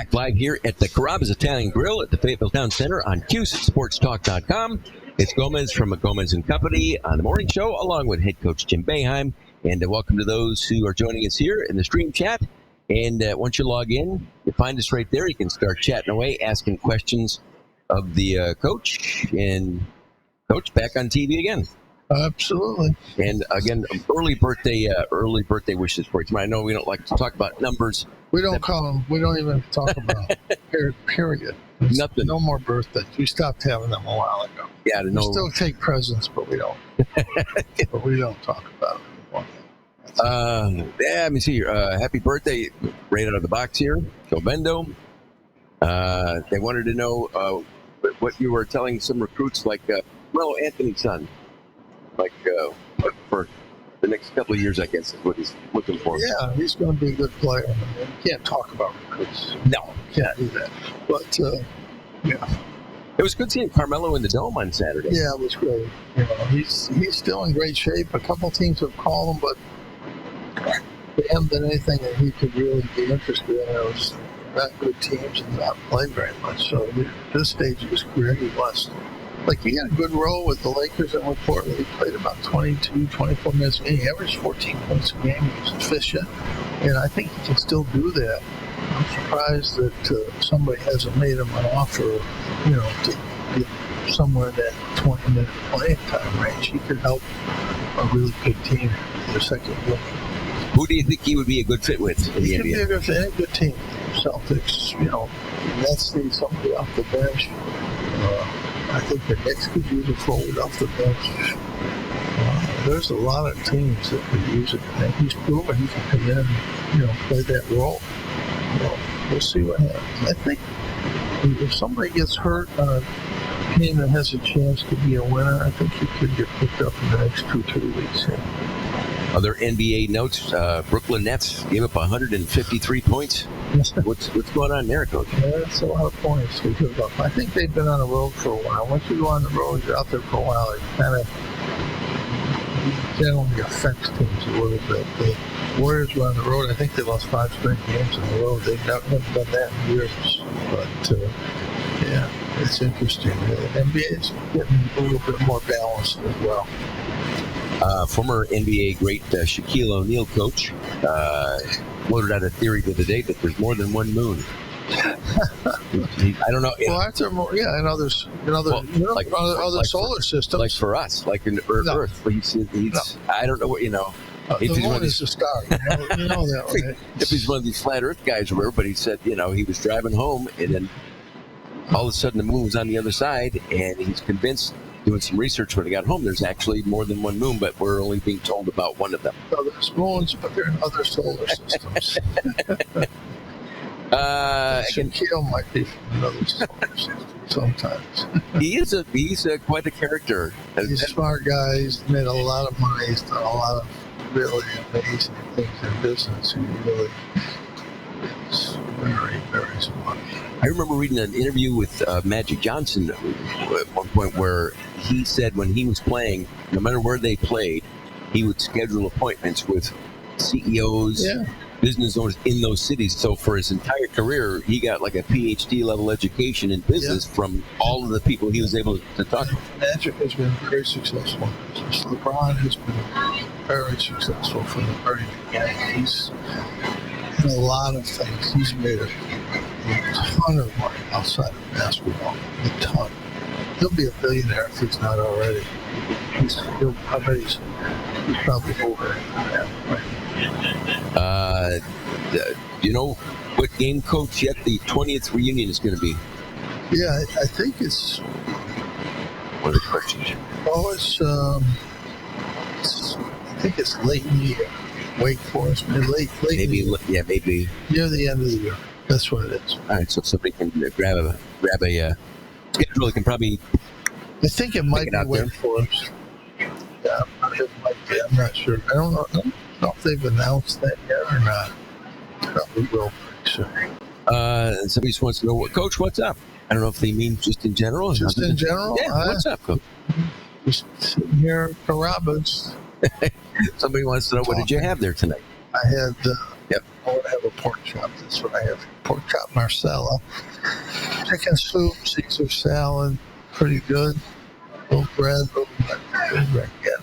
Back live here at the Carrabba's Italian Grill at the Fayetteville Town Center on QSportsTalk.com. It's Gomez from Gomez & Company on the morning show, along with head coach Jim Boeheim. And welcome to those who are joining us here in the stream chat. And once you log in, you find us right there. You can start chatting away, asking questions of the coach. And Coach, back on TV again. Absolutely. And again, early birthday wishes for you tonight. I know we don't like to talk about numbers. We don't call them. We don't even talk about period. Nothing. No more birthdays. We stopped having them a while ago. Yeah, we still take presents, but we don't. But we don't talk about it anymore. Let me see here. Happy birthday, right out of the box here. Joe Bendo. They wanted to know what you were telling some recruits, like Anthony's son. Like for the next couple of years, I guess, is what he's looking for. Yeah, he's going to be a good player. I mean, you can't talk about recruits. No, can't do that. But, yeah. It was good seeing Carmelo in the Dome on Saturday. Yeah, it was great. You know, he's still in great shape. A couple teams have called him, but they haven't done anything that he could really be interested in. It was not good teams and not played very much. So at this stage of his career, he was. Like, he had a good role with the Lakers and with Portland. He played about 22, 24 minutes a game. He averaged 14 points a game. He was efficient. And I think he can still do that. I'm surprised that somebody hasn't made him an offer, to get somewhere in that 20-minute playing time range. He could help a really good team in the second game. Who do you think he would be a good fit with in the He could NBA? be a good fit. Any good team. Celtics, Nets need somebody off the bench. I think the Knicks could use a forward off the bench. There's a lot of teams that could use it. And he's proven he can come in and, play that role. We'll see what happens. I think if somebody gets hurt on a team that has a chance to be a winner, I think he could get picked up in the next 2-3 weeks. Yeah. Other NBA notes, Brooklyn Nets gave up 153 points. What's going on there, Coach? Yeah, that's a lot of points to give up. I think they've been on the road for a while. Once you go on the road, you're out there for a while, it kind of generally affects teams a little bit. The Warriors were on the road. I think they lost 5 straight games on the road. They've never done that in years. But, yeah, it's interesting. The NBA is getting a little bit more balanced as well. Former NBA great Shaquille O'Neal coach floated out a theory the other day that there's more than one moon. I don't know. Well, that's in other solar systems. Like for us, like in Earth. But he's I don't know what, the moon is a star. You know that, right? If he's one of these flat Earth guys or whatever, but he said, he was driving home and then all of a sudden the moon was on the other side, and he's convinced, doing some research when he got home, there's actually more than one moon, but we're only being told about one of them. So there's moons, but they're in other solar systems. Shaquille might be from another solar system sometimes. He's quite a character. He's a smart guy. He's made a lot of money. He's done a lot of really amazing things in business. He really is very, very smart. I remember reading an interview with Magic Johnson at one point where he said when he was playing, no matter where they played, he would schedule appointments with CEOs, business owners in those cities. So for his entire career, he got like a PhD level education in business from all of the people he was able to talk to. Magic has been very successful in business. LeBron has been very successful from the very beginning. He's in a lot of things. He's made a ton of money outside of basketball. A ton. He'll be a billionaire if he's not already. I bet he's probably over that. Do you know what game, Coach, yet the 20th reunion is going to be? Yeah, I think it's... What are the questions? Oh, I think it's late in the year. Wake Forest, late maybe, maybe near the end of the year. That's what it is. All right, so if somebody can grab a schedule, they can probably. I think it might be Wake Forest. Yeah, it might be. I'm not sure. I don't know if they've announced that yet or not. Probably will. Sure. Somebody just wants to know, Coach, what's up? I don't know if they mean just in general. Just in general? Yeah, what's up, Coach? Just sitting here at Carrabba's. Somebody wants to know, what did you have there tonight? I had Yep. I want to have a pork chop. That's what I have. Pork chop Marcella. Chicken soup, Caesar salad. Pretty good. Little bread, good bread. Yeah.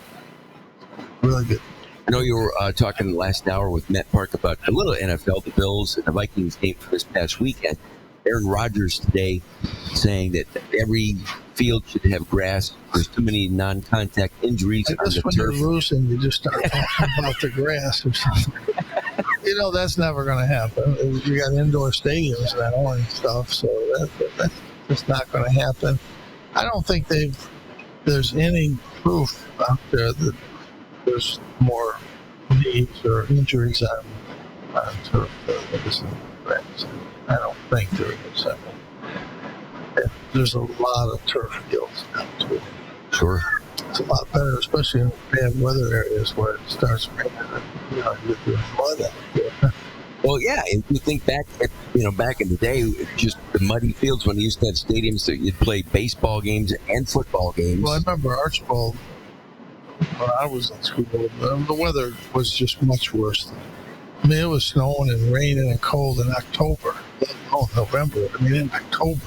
Really good. I know you were talking last hour with Matt Park about a little NFL, the Bills and the Vikings game for this past weekend. Aaron Rodgers today saying that every field should have grass. There's too many non-contact injuries I on guess the when turf. you're losing, you just start talking about the grass or something. That's never going to happen. You got indoor stadiums now and stuff, so that's just not going to happen. I don't think there's any proof out there that there's more knees or injuries on turf than is in grass. I don't think there is. I mean, there's a lot of turf fields now too. Sure. It's a lot better, especially in bad weather areas where it starts raining and you're doing mud out there. Well, yeah, if you think back back in the day, just the muddy fields when they used to have stadiums that you'd play baseball games and football games. Well, I remember Archibald when I was in school. The weather was just much worse. I mean, it was snowing and raining and cold in October. November. I mean, in October.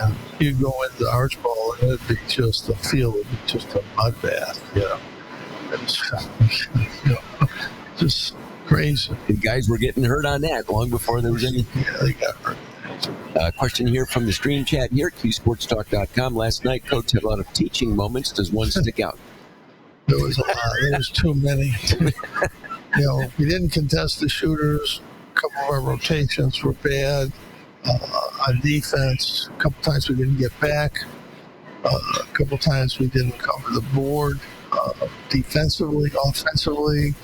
And you'd go into Archibald and it'd be just, the field would be just a mud bath, It was, just crazy. And guys were getting hurt on that long before there was any. Yeah, they got hurt. Question here from the stream chat here at QSportsTalk.com. Last night, Coach had a lot of teaching moments. Does one stick out? There was a lot. There was too many. We didn't contest the shooters. A couple of our rotations were bad. On defense, a couple times we didn't get back. A couple times we didn't cover the board. Defensively, offensively,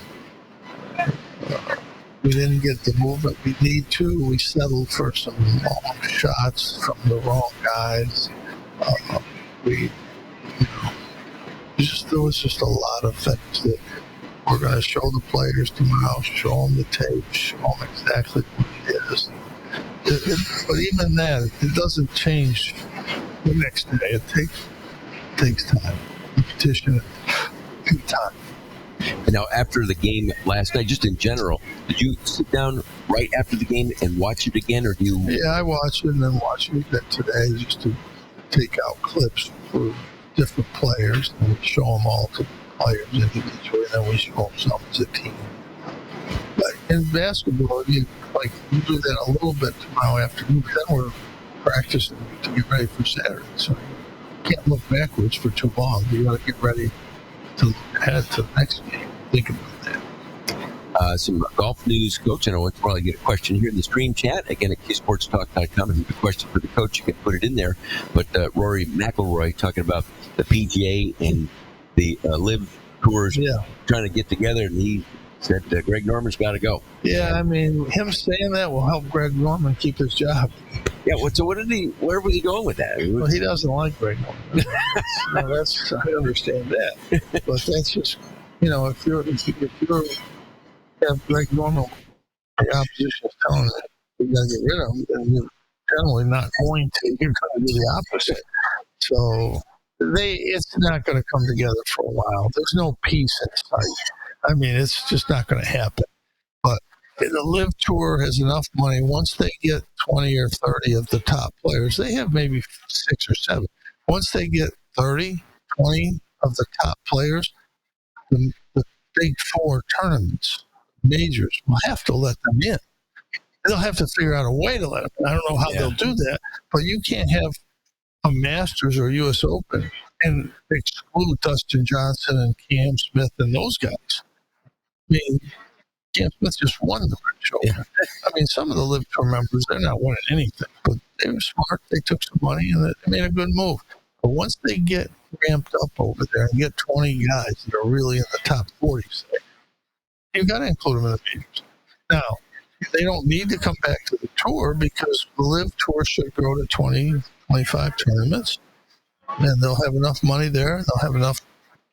we didn't get the movement we need to. We settled for some long shots from the wrong guys. There was just a lot of things that we're going to show the players tomorrow, show them the tape, show them exactly what it is. But even that, it doesn't change the next day. It takes time. Repetition and time. And now, after the game last night, just in general, did you sit down right after the game and watch it again, or do you? Yeah, I watch it and then watch it again today just to take out clips for different players and show them all to players individually, and then we show them some as a team. But in basketball, you do that a little bit tomorrow afternoon, but then we're practicing to get ready for Saturday. So you can't look backwards for too long. You got to get ready to head to the next game. Think about that. Some golf news, Coach. I know we'll probably get a question here in the stream chat. Again, at QSportsTalk.com. If you have a question for the coach, you can put it in there. But Rory McIlroy talking about the PGA and the Live Tours trying to get together, and he said Greg Norman's got to go. Yeah, I mean, him saying that will help Greg Norman keep his job. Yeah, so where was he going with that? Well, he doesn't like Greg Norman. I understand that. But that's just, if you have Greg Norman, the opposition is telling him that you got to get rid of him, then you're generally not going to. You're going to do the opposite. So it's not going to come together for a while. There's no peace in sight. I mean, it's just not going to happen. But the Live Tour has enough money. Once they get 20 or 30 of the top players, they have maybe 6 or 7. Once they get 30, 20 of the top players, the big 4 tournaments, majors, will have to let them in. They'll have to figure out a way to let them in. I don't know how they'll do that, but you can't have a Masters or U.S. Open and exclude Dustin Johnson and Cam Smith and those guys. I mean, Cam Smith just won the British Open. I mean, some of the Live Tour members, they're not winning anything, but they were smart. They took some money and they made a good move. But once they get ramped up over there and get 20 guys that are really in the top 40, you've got to include them in the majors. Now, they don't need to come back to the tour because the Live Tour should grow to 20, 25 tournaments, and they'll have enough money there. They'll have enough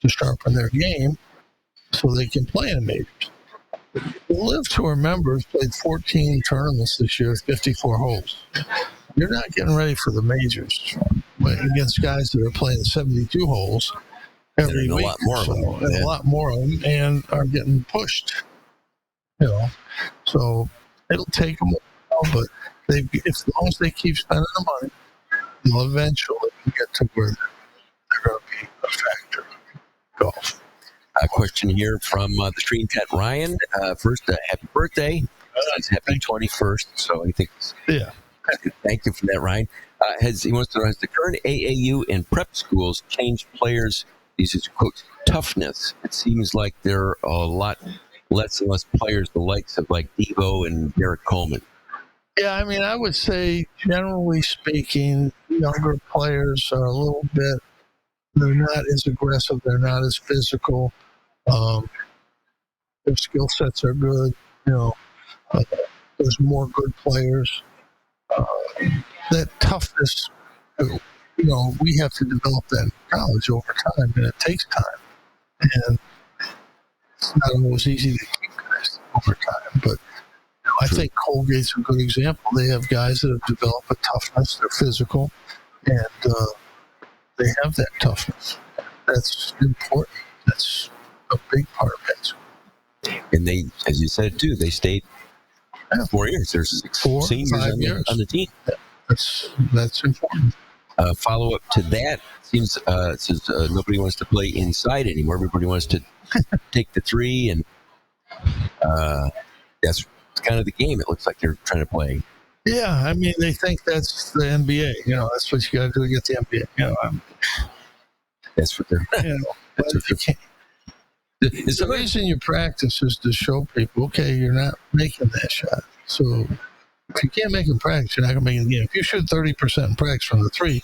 to sharpen their game so they can play in the majors. The Live Tour members played 14 tournaments this year, 54 holes. You're not getting ready for the majors against guys that are playing 72 holes every week. A lot more of them. A lot more of them, and are getting pushed. So it'll take them a while, but as long as they keep spending the money, they'll eventually get to where they're going to be a factor in golf. A question here from the screen cat Ryan. First, happy birthday. It's happy 21st. So I think, Yeah. Thank you for that, Ryan. He wants to know, has the current AAU and prep schools changed players' these quote toughness? It seems like there are a lot less and less players, the likes of like Devo and Derek Coleman. Yeah, I mean, I would say, generally speaking, younger players are a little bit, they're not as aggressive, they're not as physical. Their skill sets are good. There's more good players. That toughness, we have to develop that in college over time, and it takes time. And it's not always easy to keep guys over time, but I think Colgate's a good example. They have guys that have developed a toughness. They're physical, and they have that toughness. That's important. That's a big part of it. And they, as you said too, they stayed 4 years. There's 4, seniors 5 years on the team. That's important. Follow up to that seems says nobody wants to play inside anymore. Everybody wants to take the three, and that's kind of the game. It looks like they're trying to play. Yeah, I mean, they think that's the NBA. That's what you got to do to get the NBA. That's what they're. That's what you can't. The reason you practice is to show people, okay, you're not making that shot. So if you can't make it in practice, you're not going to make it in the game. If you shoot 30% in practice from the three,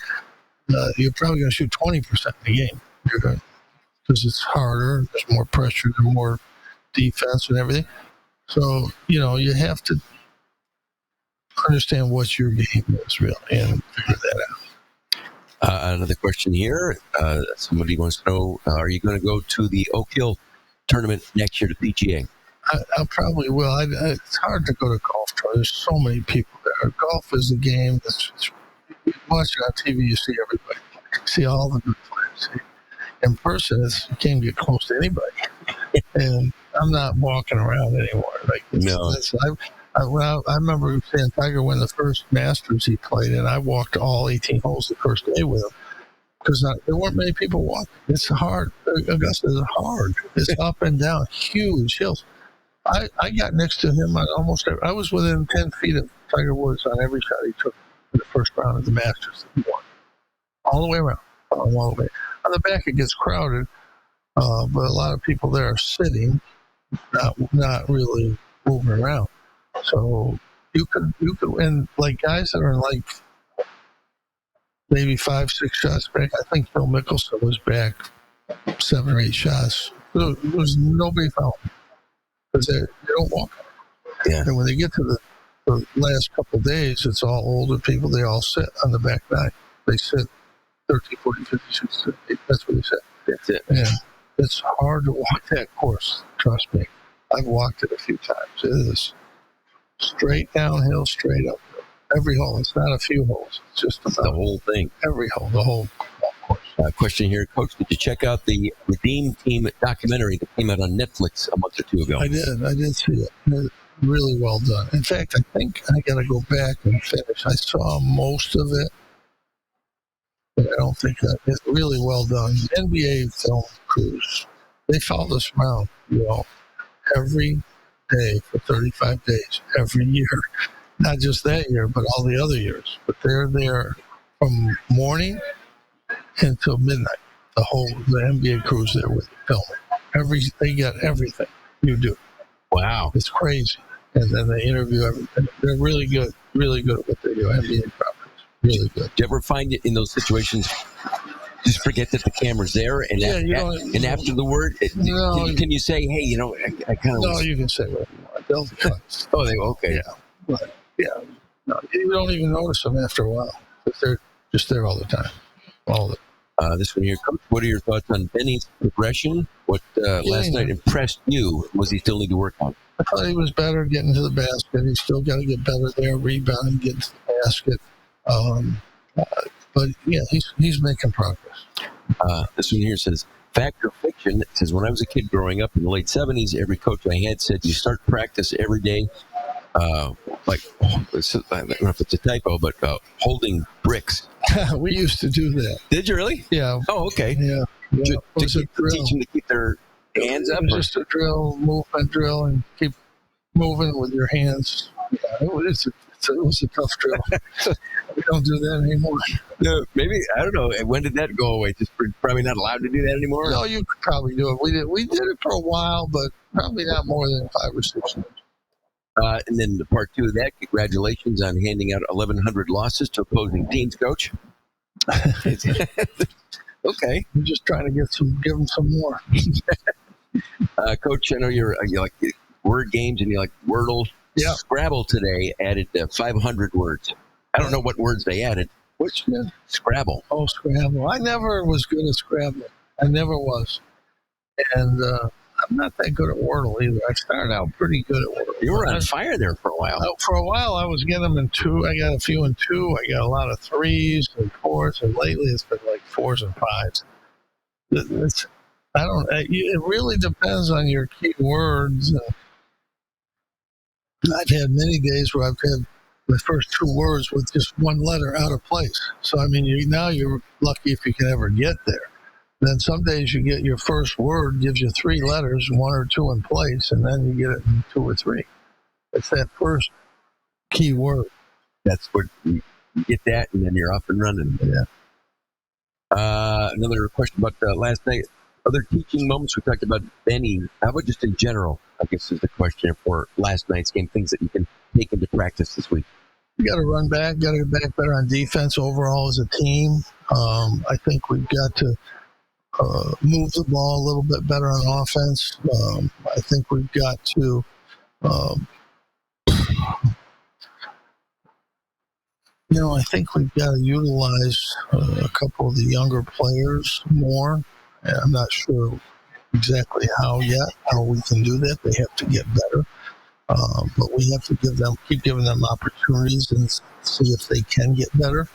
you're probably going to shoot 20% in the game. Because it's harder, there's more pressure, there's more defense and everything. So, you have to understand what your game is, really, and figure that out. Another question here. Somebody wants to know, are you going to go to the Oak Hill tournament next year to PGA? I probably will. It's hard to go to golf tour. There's so many people there. Golf is a game that's, you watch it on TV, you see everybody. You see all the good players. In person, you can't get close to anybody. And I'm not walking around anymore. I remember seeing Tiger win the first Masters he played, and I walked all 18 holes the first day with him because there weren't many people walking. It's hard. Augusta is hard. It's up and down, huge hills. I got next to him on I was within 10 feet of Tiger Woods on every shot he took in the first round of the Masters that he won. All the way around. All the way. On the back, it gets crowded, but a lot of people there are sitting, not really moving around. So you could and like guys that are like maybe 5-6 shots back. I think Phil Mickelson was back 7 or 8 shots. There was nobody fouled because they don't walk. Yeah. And when they get to the last couple of days, it's all older people. They all sit on the back nine. They sit 30, 40, 50, 60, 70. That's what they said. That's it. And it's hard to walk that course. Trust me. I've walked it a few times. It is straight downhill, straight uphill. Every hole. It's not a few holes. It's just about the whole thing. Every hole. The whole course. Question here, Coach. Did you check out the Redeem Team documentary that came out on Netflix a month or two ago? I did see it. Really well done. In fact, I think I got to go back and finish. I saw most of it, but I don't think that it's really well done. NBA film crews, they follow us around, every day for 35 days, every year. Not just that year, but all the other years. But they're there from morning until midnight. The NBA crew's there with filming. They got everything you do. Wow. It's crazy. And then they interview everything. They're really good at what they do. NBA properties, really good. Do you ever find it in those situations, just forget that the camera's there, and after the word, can you say, hey, I kind of... No, you can say whatever you want. They'll cut. Okay. Yeah. But, no, you don't even notice them after a while. But they're just there all the time. This one here, Coach, what are your thoughts on Benny's progression? What last night impressed you? Was he still need to work on? I thought he was better getting to the basket. He's still got to get better there, rebounding, getting to the basket. But yeah, he's making progress. This one here says, Fact or fiction? It says, when I was a kid growing up in the late 70s, every coach I had said you start practice every day, I don't know if it's a typo, but holding bricks. We used to do that. Did you really? Yeah. Oh, okay. Yeah. To It was a drill. teach them to keep their hands up? It was just a movement drill, and keep moving with your hands. Yeah, it was a tough drill. We don't do that anymore. No, maybe, I don't know. When did that go away? Just probably not allowed to do that anymore? No, you could probably do it. We did it for a while, but probably not more than 5 or 6 years. And then the part 2 of that, congratulations on handing out 1,100 losses to opposing teams, Coach. Okay. I'm just trying to give them some more. Coach, I know you like word games and you like Wordle. Yeah. Scrabble today added 500 words. I don't know what words they added. Which one? Scrabble. Oh, Scrabble. I never was good at Scrabble. I never was. And I'm not that good at Wordle either. I started out pretty good at Wordle. You were on fire there for a while. For a while, I was getting them in 2. I got a few in 2. I got a lot of 3s and 4s, and lately it's been like 4s and 5s. It really depends on your key words. I've had many days where I've had the first 2 words with just one letter out of place. So, I mean, now you're lucky if you can ever get there. Then some days you get your first word, gives you 3 letters, 1 or 2 in place, and then you get it in 2 or 3. It's that first key word. That's what you get that, and then you're off and running. Yeah. Another question about last night. Other teaching moments. We talked about Benny. How about just in general? I guess is the question for last night's game. Things that you can take into practice this week. You got to run back. Got to get back better on defense overall as a team. I think we've got to move the ball a little bit better on offense. I think we've got to I think we've got to utilize a couple of the younger players more. And I'm not sure exactly how we can do that. They have to get better. But we have to keep giving them opportunities and see if they can get better.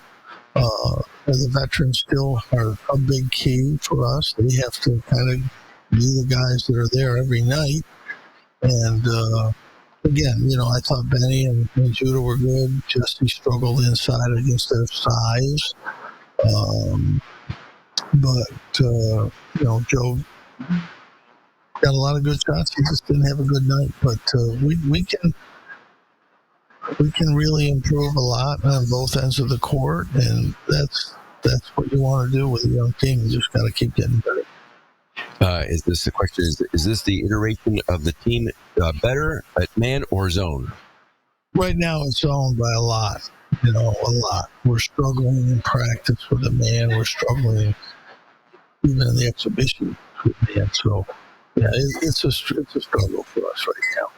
The veterans still are a big key for us. They have to kind of be the guys that are there every night. And again, I thought Benny and Judah were good. Jesse struggled inside against their size. But Joe got a lot of good shots. He just didn't have a good night. But we can really improve a lot on both ends of the court, and that's what you want to do with a young team. You just got to keep getting better. Is this the question? Is this the iteration of the team better at man or zone? Right now, it's zone by a lot. A lot. We're struggling in practice with the man. We're struggling even in the exhibition with man. So, yeah, it's a struggle for us right now.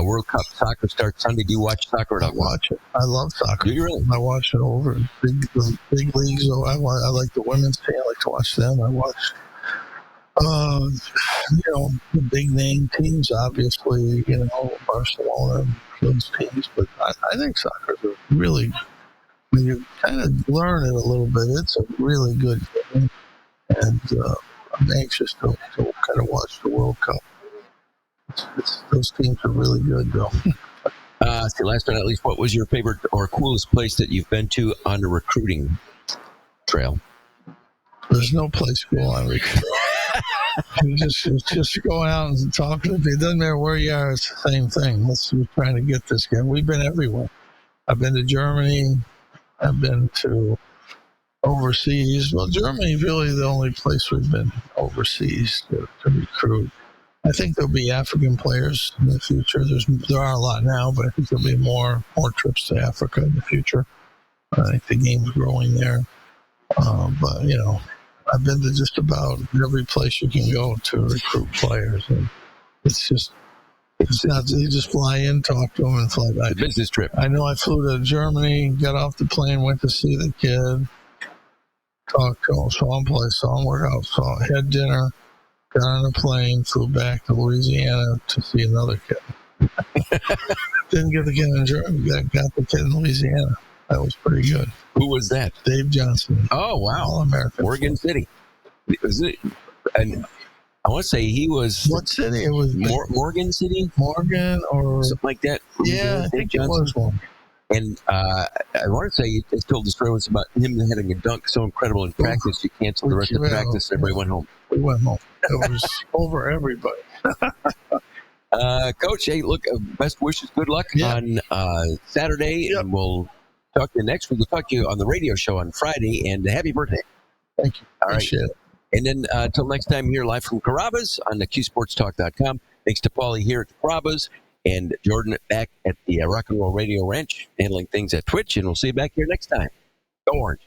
World Cup soccer starts Sunday. Do you watch soccer or not? I watch it. I love soccer. Do you really? I watch it over the big leagues. I like the women's team. I like to watch them. I watch, the big name teams, obviously, Barcelona, those teams. But I think soccer is really, when you kind of learn it a little bit, it's a really good game. And I'm anxious to kind of watch the World Cup. Those teams are really good, though. Last but not least, what was your favorite or coolest place that you've been to on the recruiting trail? There's no place cool on recruiting. It's just going out and talking. It doesn't matter where you are. It's the same thing. We're trying to get this game. We've been everywhere. I've been to Germany. I've been to overseas. Well, Germany is really the only place we've been overseas to recruit. I think there'll be African players in the future. There are a lot now, but I think there'll be more trips to Africa in the future. I think the game's growing there. But, I've been to just about every place you can go to recruit players. And it's not, you just fly in, talk to them, and fly back. A business trip. I know I flew to Germany, got off the plane, went to see the kid, talked to him, saw him work out, had dinner, got on a plane, flew back to Louisiana to see another kid. Didn't get the kid in Germany, got the kid in Louisiana. That was pretty good. Who was that? Dave Johnson. Oh, wow. All-American. Oregon City. Was it and I want to say he was What city? It was Morgan City, Morgan or something like that. yeah, I think it was one. And I want to say they told the story once about him having a dunk so incredible in practice, he canceled the rest of practice, and everybody went home. We went home. It was over everybody. Coach, hey, look, best wishes, good luck on Saturday, and we'll talk to you next week. We'll talk to you on the radio show on Friday, and happy birthday. Thank you. All right. And then until next time, here live from Carrabba's on the QSportsTalk.com. Thanks to Paulie here at Carrabba's and Jordan back at the Rock and Roll Radio Ranch, handling things at Twitch, and we'll see you back here next time. Go Orange.